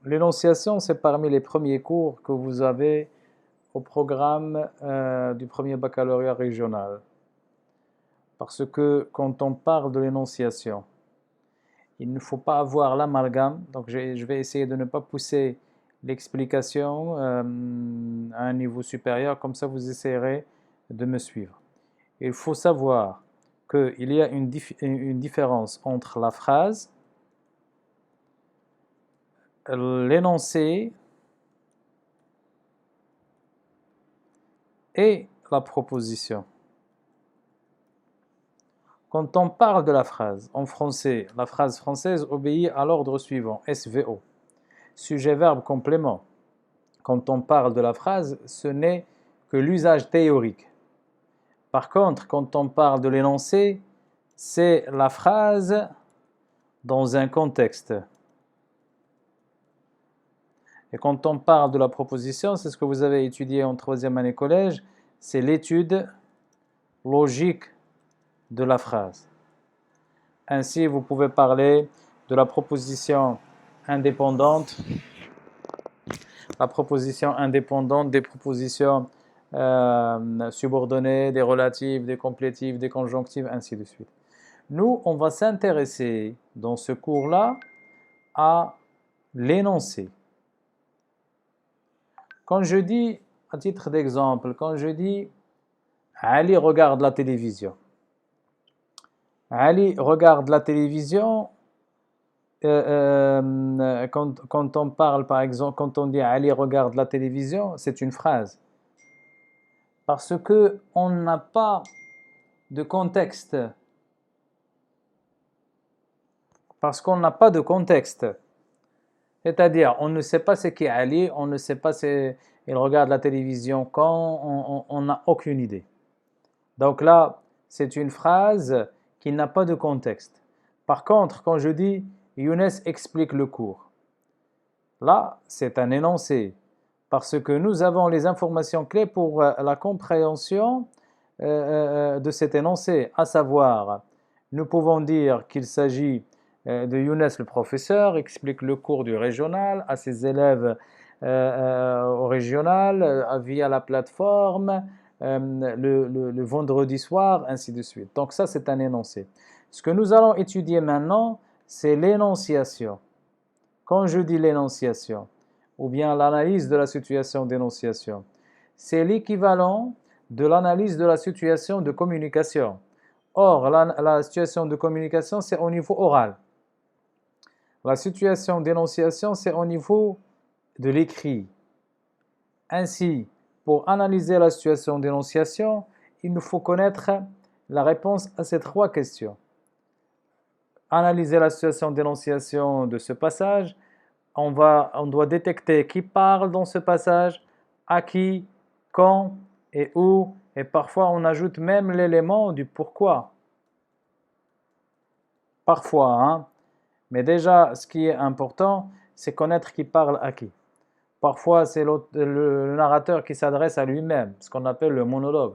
L'énonciation, c'est parmi les premiers cours que vous avez au programme du premier baccalauréat régional. Parce que quand on parle de l'énonciation, il ne faut pas avoir l'amalgame. Donc je vais essayer de ne pas pousser l'explication à un niveau supérieur, comme ça vous essayerez de me suivre. Il faut savoir qu'il y a une différence entre la phrase, l'énoncé et la proposition. Quand on parle de la phrase en français, la phrase française obéit à l'ordre suivant, SVO, sujet, verbe, complément. Quand on parle de la phrase, ce n'est que l'usage théorique. Par contre, quand on parle de l'énoncé, c'est la phrase dans un contexte. Et quand on parle de la proposition, c'est ce que vous avez étudié en troisième année collège, c'est l'étude logique de la phrase. Ainsi, vous pouvez parler de la proposition indépendante, des propositions subordonnées, des relatives, des complétives, des conjonctives, ainsi de suite. Nous, on va s'intéresser dans ce cours-là à l'énoncé. Quand je dis, à titre d'exemple, quand je dis Ali regarde la télévision. Ali regarde la télévision. Quand on parle, par exemple, quand on dit Ali regarde la télévision, c'est une phrase. Parce que on n'a pas de contexte. Parce qu'on n'a pas de contexte. C'est-à-dire, on ne sait pas ce qu'est Ali, on ne sait pas s'il regarde la télévision quand, on n'a aucune idée. Donc là, c'est une phrase qui n'a pas de contexte. Par contre, quand je dis Younes explique le cours, là, c'est un énoncé. Parce que nous avons les informations clés pour la compréhension de cet énoncé, à savoir, nous pouvons dire qu'il s'agit de Younes le professeur, explique le cours du régional à ses élèves au régional via la plateforme le vendredi soir, ainsi de suite. Donc ça, c'est un énoncé. Ce que nous allons étudier maintenant, c'est l'énonciation. Quand je dis l'énonciation, ou bien l'analyse de la situation d'énonciation, c'est l'équivalent de l'analyse de la situation de communication. Or, la situation de communication, c'est au niveau oral. La situation d'énonciation, c'est au niveau de l'écrit. Ainsi, pour analyser la situation d'énonciation, il nous faut connaître la réponse à ces trois questions. Analyser la situation d'énonciation de ce passage, on doit détecter qui parle dans ce passage, à qui, quand et où, et parfois on ajoute même l'élément du pourquoi. Parfois, hein. Mais déjà, ce qui est important, c'est connaître qui parle à qui. Parfois, c'est le narrateur qui s'adresse à lui-même, ce qu'on appelle le monologue.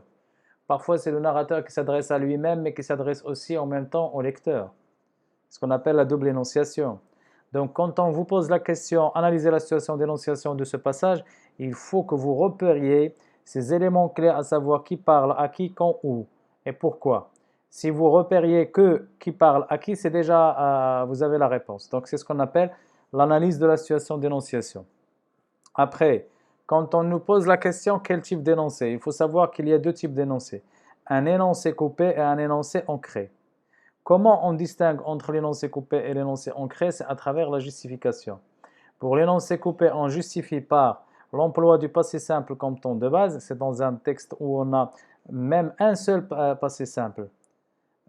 Parfois, c'est le narrateur qui s'adresse à lui-même, mais qui s'adresse aussi en même temps au lecteur, ce qu'on appelle la double énonciation. Donc, quand on vous pose la question, analysez la situation d'énonciation de ce passage, il faut que vous repériez ces éléments clés, à savoir qui parle à qui, quand, où et pourquoi. Si vous repériez que qui parle à qui, c'est déjà, vous avez la réponse. Donc, c'est ce qu'on appelle l'analyse de la situation d'énonciation. Après, quand on nous pose la question quel type d'énoncé, il faut savoir qu'il y a deux types d'énoncés. Un énoncé coupé et un énoncé ancré. Comment on distingue entre l'énoncé coupé et l'énoncé ancré? C'est à travers la justification. Pour l'énoncé coupé, on justifie par l'emploi du passé simple comme temps de base. C'est dans un texte où on a même un seul passé simple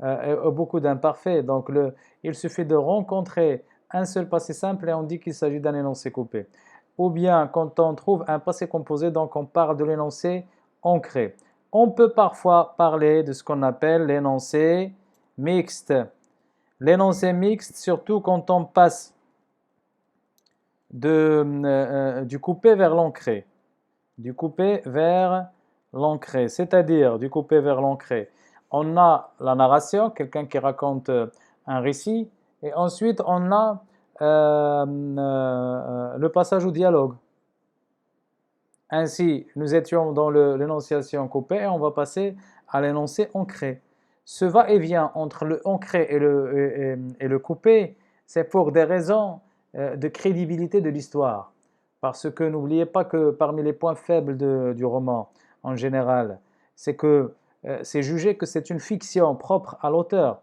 et beaucoup d'imparfaits. Donc, il suffit de rencontrer un seul passé simple et on dit qu'il s'agit d'un énoncé coupé. Ou bien, quand on trouve un passé composé, donc on parle de l'énoncé ancré. On peut parfois parler de ce qu'on appelle l'énoncé mixte. L'énoncé mixte, surtout quand on passe du coupé vers l'ancré. Du coupé vers l'ancré, c'est-à-dire du coupé vers l'ancré. On a la narration, quelqu'un qui raconte un récit, et ensuite on a le passage au dialogue. Ainsi, nous étions dans l'énonciation coupée et on va passer à l'énoncé ancré. Ce va-et-vient entre le ancré et le coupé, c'est pour des raisons de crédibilité de l'histoire. Parce que n'oubliez pas que parmi les points faibles du roman, en général, c'est que c'est jugé que c'est une fiction propre à l'auteur.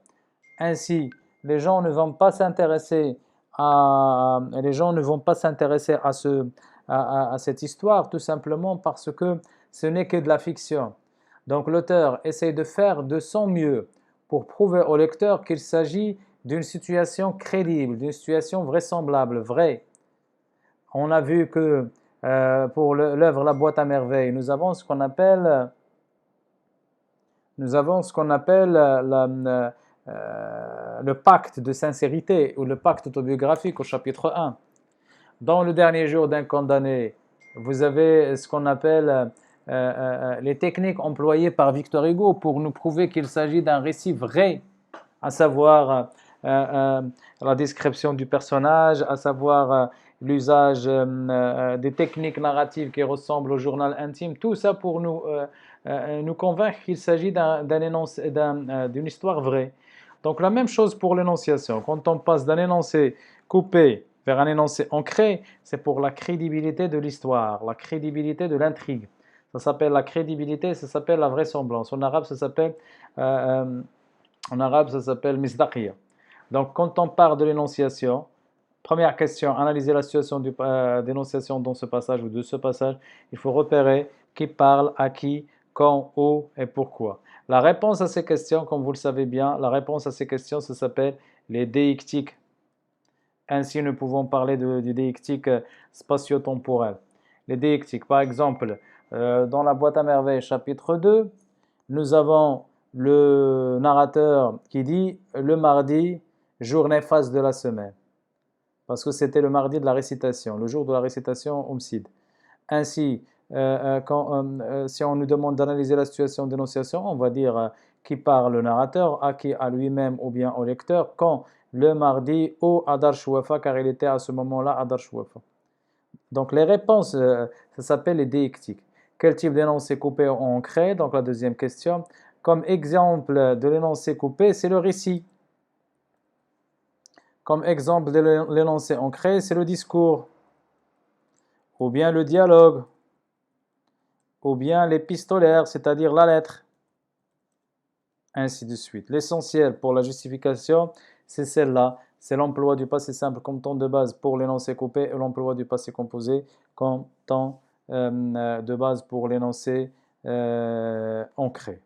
Ainsi, les gens ne vont pas s'intéresser les gens ne vont pas s'intéresser à cette histoire tout simplement parce que ce n'est que de la fiction. Donc l'auteur essaye de faire de son mieux pour prouver au lecteur qu'il s'agit d'une situation crédible, d'une situation vraisemblable, vraie. On a vu que pour l'œuvre La boîte à merveilles, nous avons ce qu'on appelle le pacte de sincérité ou le pacte autobiographique au chapitre 1. Dans le dernier jour d'un condamné, vous avez ce qu'on appelle les techniques employées par Victor Hugo pour nous prouver qu'il s'agit d'un récit vrai, à savoir la description du personnage, à savoir l'usage des techniques narratives qui ressemblent au journal intime, tout ça pour nous convaincre qu'il s'agit d'une histoire vraie. Donc la même chose pour l'énonciation. Quand on passe d'un énoncé coupé vers un énoncé ancré, c'est pour la crédibilité de l'histoire, la crédibilité de l'intrigue. Ça s'appelle la crédibilité, ça s'appelle la vraisemblance. En arabe, ça s'appelle misdaqiya. Donc quand on part de l'énonciation, première question, analyser la situation d'énonciation dans ce passage ou de ce passage, il faut repérer qui parle, à qui, quand, où et pourquoi. La réponse à ces questions, comme vous le savez bien, la réponse à ces questions, ça s'appelle les déictiques. Ainsi, nous pouvons parler du déictique spatio-temporel. Les déictiques, par exemple, dans la boîte à merveilles, chapitre 2, nous avons le narrateur qui dit le mardi, jour néfaste de la semaine. Parce que c'était le mardi de la récitation, le jour de la récitation Omsid. Ainsi, si on nous demande d'analyser la situation d'énonciation, on va dire qui parle le narrateur, à qui, à lui-même ou bien au lecteur, quand le mardi au Adar Shouafa, car il était à ce moment-là Adar Shouafa. Donc les réponses, ça s'appelle les déictiques. Quel type d'énoncé coupé on crée? Donc la deuxième question. Comme exemple de l'énoncé coupé, c'est le récit. Comme exemple de l'énoncé ancré, c'est le discours, ou bien le dialogue, ou bien l'épistolaire, c'est-à-dire la lettre, ainsi de suite. L'essentiel pour la justification, c'est celle-là, c'est l'emploi du passé simple comme temps de base pour l'énoncé coupé et l'emploi du passé composé comme temps de base pour l'énoncé ancré.